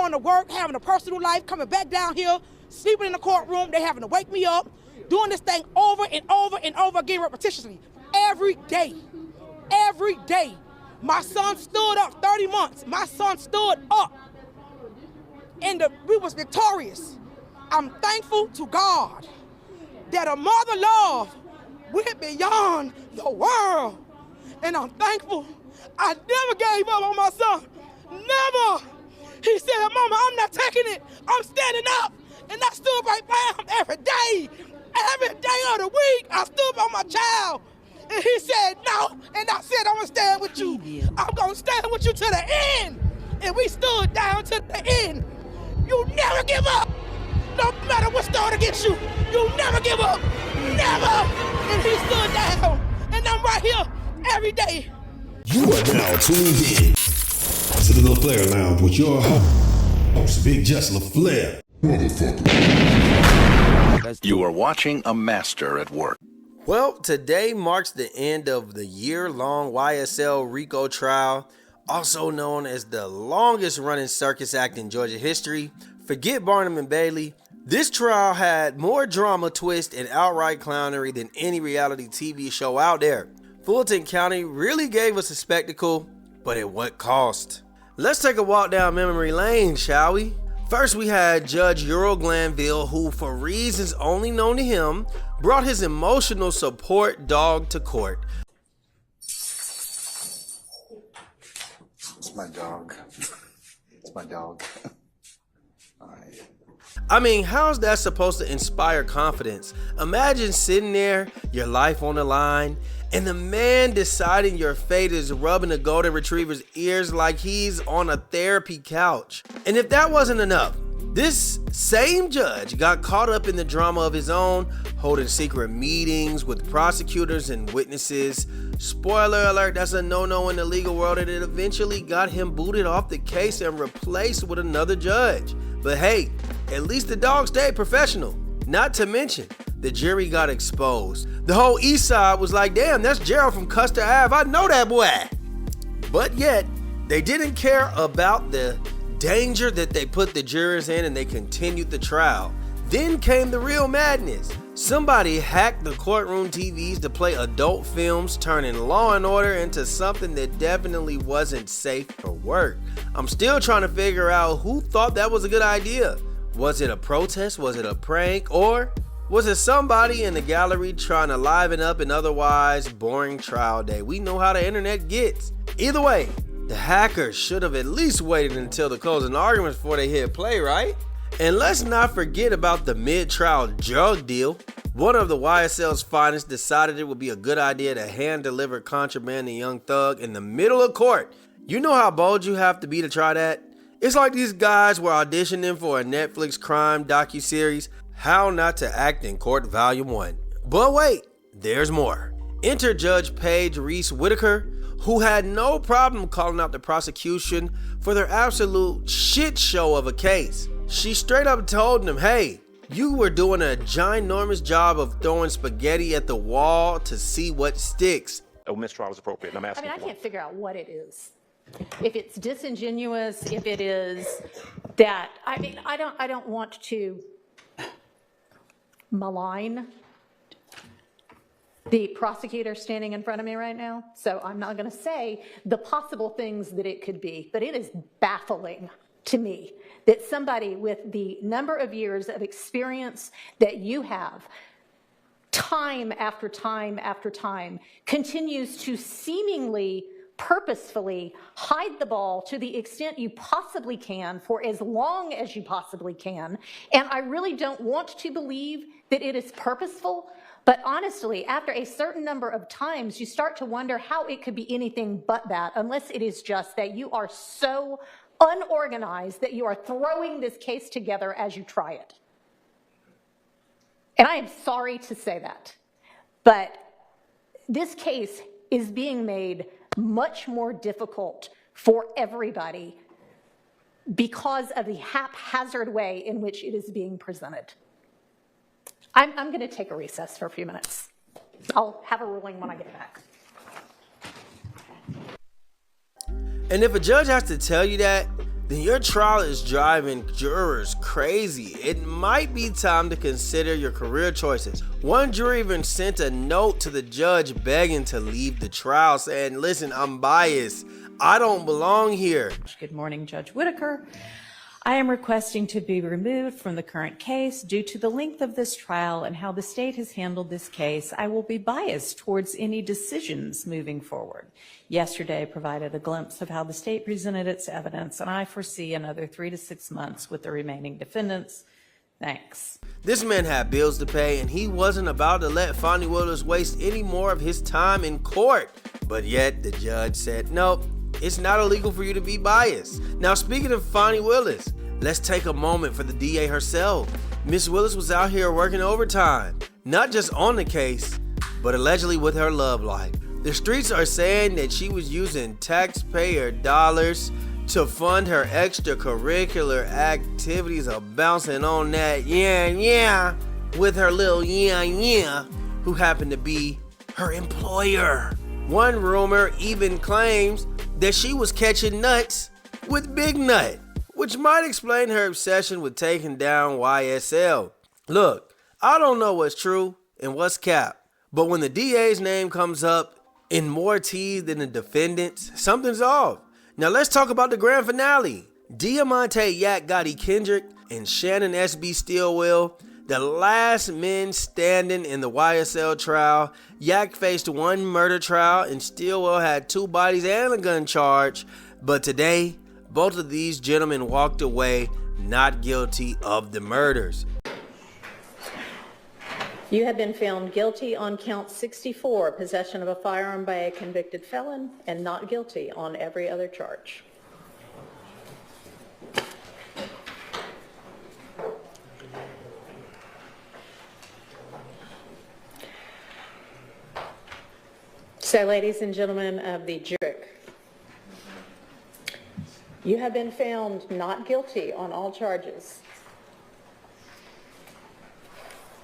going to work, having a personal life, coming back down here, sleeping in the courtroom. They having to wake me up, doing this thing over and over and over again repetitiously. Every day. Every day. My son stood up, 30 months. My son stood up. And we was victorious. I'm thankful to God that a mother love went beyond the world. And I'm thankful I never gave up on my son. Never. He said, Mama, I'm not taking it. I'm standing up. And I stood right by him every day. Every day of the week, I stood by my child. And he said, no. And I said, I'm going to stand with you. I'm going to stand with you to the end. And we stood down to the end. You never give up. No matter what's thrown against you. You never give up. Never. And he stood down. And I'm right here every day. You are now tuned in to the LaFlareLounge with your host, Big-Just-LaFlare. Motherfucker. You are watching a master at work. Well, today marks the end of the year-long YSL RICO trial, also known as the longest-running circus act in Georgia history. Forget Barnum and Bailey. This trial had more drama, twist, and outright clownery than any reality TV show out there. Fulton County really gave us a spectacle, but at what cost? Let's take a walk down memory lane, shall we? First, we had Judge Earl Glanville, who, for reasons only known to him, brought his emotional support dog to court. It's my dog. It's my dog. I mean, how's that supposed to inspire confidence? Imagine sitting there, your life on the line, and the man deciding your fate is rubbing a golden retriever's ears like he's on a therapy couch. And if that wasn't enough, this same judge got caught up in the drama of his own, holding secret meetings with prosecutors and witnesses. Spoiler alert, that's a no-no in the legal world, and it eventually got him booted off the case and replaced with another judge. But hey, at least the dog stayed professional. Not to mention, the jury got exposed. The whole east side was like, damn, that's Gerald from Custer Ave. I know that boy. But yet, they didn't care about the danger that they put the jurors in, and they continued the trial. Then came the real madness. Somebody hacked the courtroom TVs to play adult films, turning Law and Order into something that definitely wasn't safe for work. I'm still trying to figure out who thought that was a good idea. Was it a protest? Was it a prank? Or was it somebody in the gallery trying to liven up an otherwise boring trial day? We know how the internet gets. Either way, the hackers should have at least waited until the closing arguments before they hit play, right? And let's not forget about the mid-trial drug deal. One of the YSL's finest decided it would be a good idea to hand-deliver contraband to Young Thug in the middle of court. You know how bold you have to be to try that? It's like these guys were auditioning for a Netflix crime docuseries, How Not to Act in Court Volume 1. But wait, there's more. Enter Judge Paige Reese Whitaker, who had no problem calling out the prosecution for their absolute shit show of a case. She straight up told them, hey, you were doing a ginormous job of throwing spaghetti at the wall to see what sticks. A mistrial is appropriate, and I'm asking I can't figure out what it is. If it's disingenuous, if it is that, I don't want to malign the prosecutor standing in front of me right now, so I'm not going to say the possible things that it could be, but it is baffling to me that somebody with the number of years of experience that you have, time after time after time, continues to seemingly purposefully hide the ball to the extent you possibly can for as long as you possibly can. And I really don't want to believe that it is purposeful, but honestly, after a certain number of times, you start to wonder how it could be anything but that, unless it is just that you are so unorganized that you are throwing this case together as you try it. And I am sorry to say that, but this case is being made much more difficult for everybody because of the haphazard way in which it is being presented. I'm going to take a recess for a few minutes. I'll have a ruling when I get back. And if a judge has to tell you that, then your trial is driving jurors crazy. It might be time to consider your career choices. One jury even sent a note to the judge begging to leave the trial, saying, listen, I'm biased. I don't belong here. Good morning, Judge Whitaker. I am requesting to be removed from the current case due to the length of this trial and how the state has handled this case. I will be biased towards any decisions moving forward. Yesterday provided a glimpse of how the state presented its evidence, and I foresee another 3 to 6 months with the remaining defendants. Thanks. This man had bills to pay, and he wasn't about to let Fani Willis waste any more of his time in court. But yet the judge said, nope, it's not illegal for you to be biased. Now, speaking of Fani Willis, let's take a moment for the DA herself. Miss Willis was out here working overtime, not just on the case, but allegedly with her love life. The streets are saying that she was using taxpayer dollars to fund her extracurricular activities of bouncing on that yeah with her little yeah who happened to be her employer. One rumor even claims that she was catching nuts with Big Nut, which might explain her obsession with taking down YSL. Look, I don't know what's true and what's cap, but when the DA's name comes up in more T's than the defendants, something's off. Now let's talk about the grand finale. Diamante Yak Gotti Kendrick and Shannon SB Stillwell, the last men standing in the YSL trial. Yak faced one murder trial and Stillwell had 2 bodies and a gun charge, but today, both of these gentlemen walked away not guilty of the murders. You have been found guilty on count 64, possession of a firearm by a convicted felon, and not guilty on every other charge. So, ladies and gentlemen of the jury, you have been found not guilty on all charges.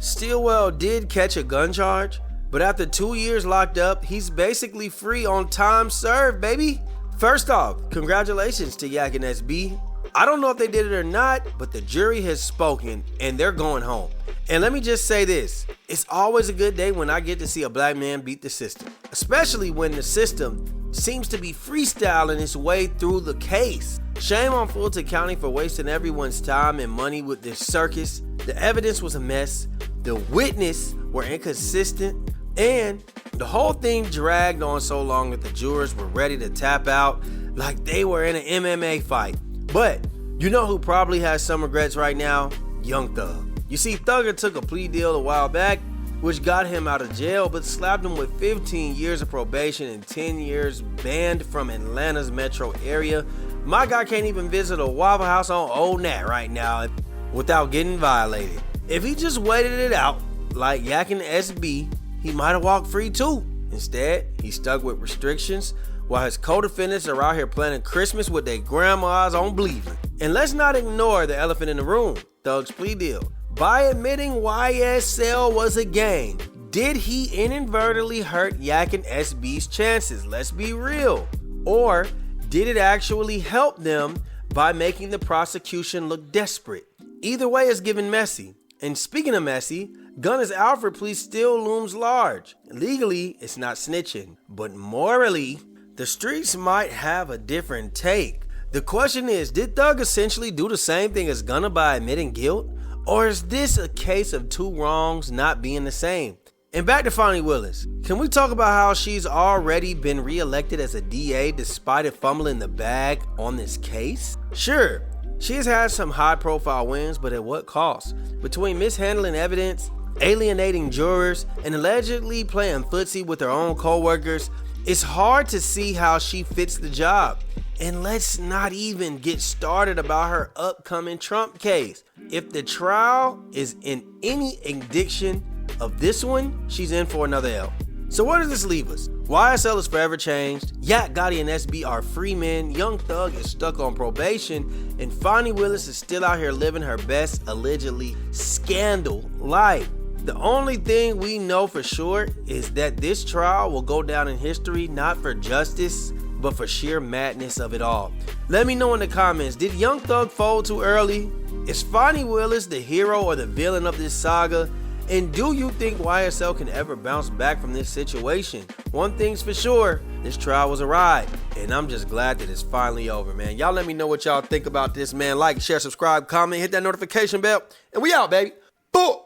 Stillwell did catch a gun charge, but after 2 years locked up, he's basically free on time served, baby. First off, congratulations to Yak and SB. I don't know if they did it or not, but the jury has spoken and they're going home. And let me just say this, it's always a good day when I get to see a black man beat the system, especially when the system seems to be freestyling its way through the case. Shame on Fulton County for wasting everyone's time and money with this circus. The evidence was a mess, the witnesses were inconsistent, and the whole thing dragged on so long that the jurors were ready to tap out like they were in an MMA fight. But you know who probably has some regrets right now? Young Thug. You see, Thugger took a plea deal a while back, which got him out of jail, but slapped him with 15 years of probation and 10 years banned from Atlanta's metro area. My guy can't even visit a Waffle House on Old Nat right now without getting violated. If he just waited it out, like Yak and SB, he might have walked free too. Instead, he's stuck with restrictions while his co-defendants are out here planning Christmas with their grandmas on Bleevin'. And let's not ignore the elephant in the room, Thug's plea deal. By admitting YSL was a gang, did he inadvertently hurt Yak and SB's chances? Let's be real. Or did it actually help them by making the prosecution look desperate? Either way is given messy. And speaking of messy, Gunner's Alfred plea still looms large. Legally, it's not snitching, but morally, the streets might have a different take. The question is, did Thug essentially do the same thing as Gunner by admitting guilt? Or is this a case of 2 wrongs not being the same? And back to Fani Willis. Can we talk about how she's already been reelected as a DA despite it fumbling the bag on this case? Sure, she has had some high profile wins, but at what cost? Between mishandling evidence, alienating jurors, and allegedly playing footsie with her own co-workers, it's hard to see how she fits the job. And let's not even get started about her upcoming Trump case. If the trial is in any indication of this one, she's in for another L. So where does this leave us? YSL is forever changed, Yak, Gotti, and SB are free men, Young Thug is stuck on probation, and Fani Willis is still out here living her best, allegedly, scandal life. The only thing we know for sure is that this trial will go down in history not for justice, but for sheer madness of it all. Let me know in the comments, did Young Thug fold too early? Is Fani Willis the hero or the villain of this saga? And do you think YSL can ever bounce back from this situation? One thing's for sure, this trial was a ride, and I'm just glad that it's finally over, man. Y'all let me know what y'all think about this, man. Like, share, subscribe, comment, hit that notification bell, and we out, baby. Boom!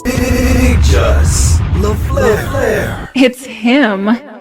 Big Just LaFlare. It's him.